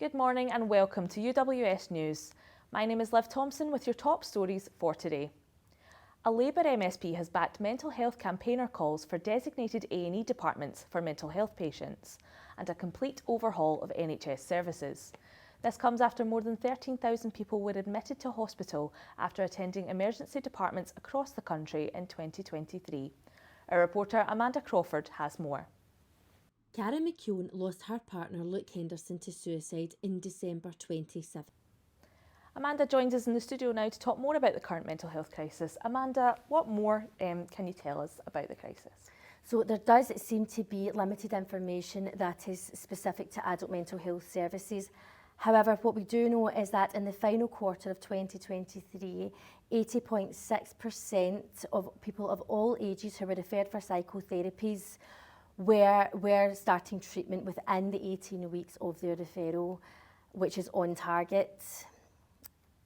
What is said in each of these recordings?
Good morning and welcome to UWS News. My name is Liv Thomson with your top stories for today. A Labour MSP has backed mental health campaigner calls for designated A&E departments for mental health patients and a complete overhaul of NHS services. This comes after more than 13,000 people were admitted to hospital after attending emergency departments across the country in 2023. Our reporter Amanda Crawford has more. Karen McKeown lost her partner Luke Henderson to suicide in December 2017. Amanda joins us in the studio now to talk more about the current mental health crisis. Amanda, what more can you tell us about the crisis? So there does seem to be limited information that is specific to adult mental health services. However, what we do know is that in the final quarter of 2023, 80.6% of people of all ages who were referred for psychotherapies were starting treatment within the 18 weeks of their referral, which is on target.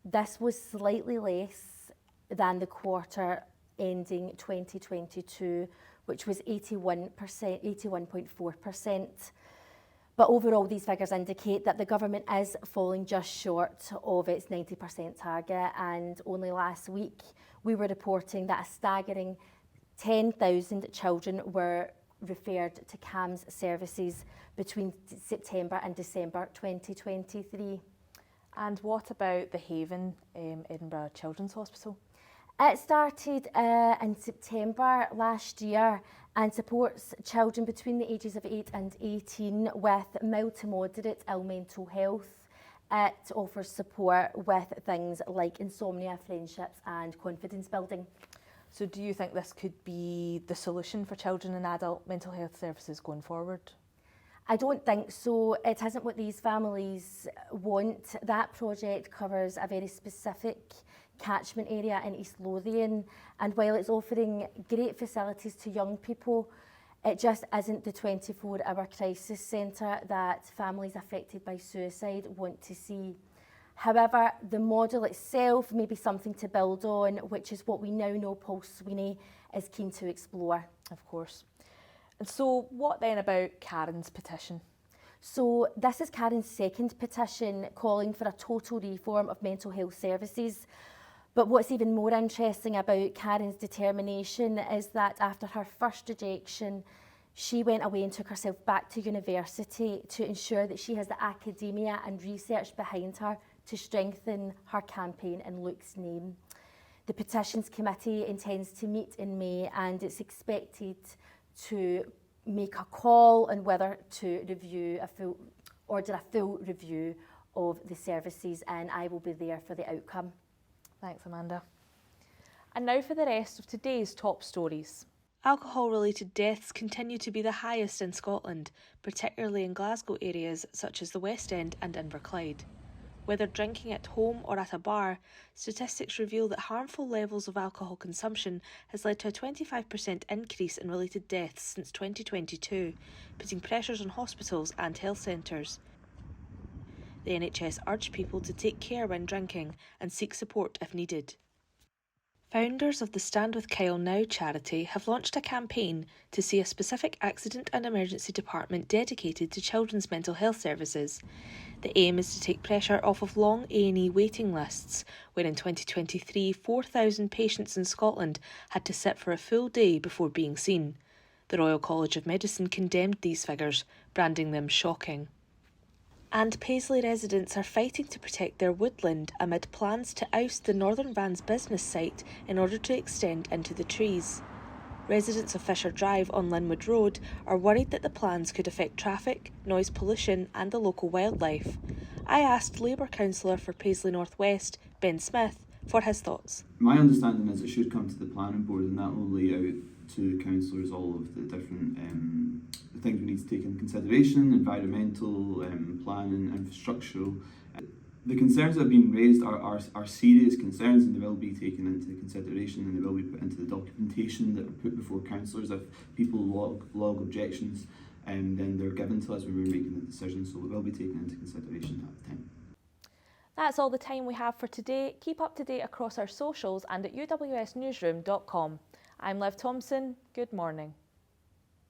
This was slightly less than the quarter ending 2022, which was 81.4%. But overall, these figures indicate that the government is falling just short of its 90% target. And only last week, we were reporting that a staggering 10,000 children were referred to CAMHS services between September and December 2023. And what about the Haven Edinburgh Children's Hospital? It started in September last year and supports children between the ages of 8 and 18 with mild to moderate ill mental health. It offers support with things like insomnia, friendships and confidence building. So do you think this could be the solution for children and adult mental health services going forward? I don't think so. It isn't what these families want. That project covers a very specific catchment area in East Lothian, and while it's offering great facilities to young people, it just isn't the 24-hour crisis centre that families affected by suicide want to see. However, the model itself may be something to build on, which is what we now know Paul Sweeney is keen to explore. Of course. And so what then about Karen's petition? So this is Karen's second petition calling for a total reform of mental health services. But what's even more interesting about Karen's determination is that after her first rejection, she went away and took herself back to university to ensure that she has the academia and research behind her to strengthen her campaign in Luke's name. The Petitions Committee intends to meet in May and it's expected to make a call on whether to order a full review of the services, and I will be there for the outcome. Thanks, Amanda. And now for the rest of today's top stories. Alcohol-related deaths continue to be the highest in Scotland, particularly in Glasgow areas such as the West End and Inverclyde. Whether drinking at home or at a bar, statistics reveal that harmful levels of alcohol consumption has led to a 25% increase in related deaths since 2022, putting pressures on hospitals and health centres. The NHS urged people to take care when drinking and seek support if needed. Founders of the Stand With Kyle Now charity have launched a campaign to see a specific accident and emergency department dedicated to children's mental health services. The aim is to take pressure off of long A&E waiting lists, where in 2023 4,000 patients in Scotland had to sit for a full day before being seen. The Royal College of Medicine condemned these figures, branding them shocking. And Paisley residents are fighting to protect their woodland amid plans to oust the Northern Van's business site in order to extend into the trees. Residents of Fisher Drive on Linwood Road are worried that the plans could affect traffic, noise pollution and the local wildlife. I asked Labour councillor for Paisley North West, Ben Smith, for his thoughts. My understanding is it should come to the planning board and that will lay out to councillors all of the different things we need to take into consideration, environmental, planning, infrastructural. The concerns that have been raised are serious concerns and they will be taken into consideration and they will be put into the documentation that are put before councillors. If people log objections, then they're given to us when we're making the decision, so they will be taken into consideration at the time. That's all the time we have for today. Keep up to date across our socials and at uwsnewsroom.com. I'm Liv Thomson. Good morning.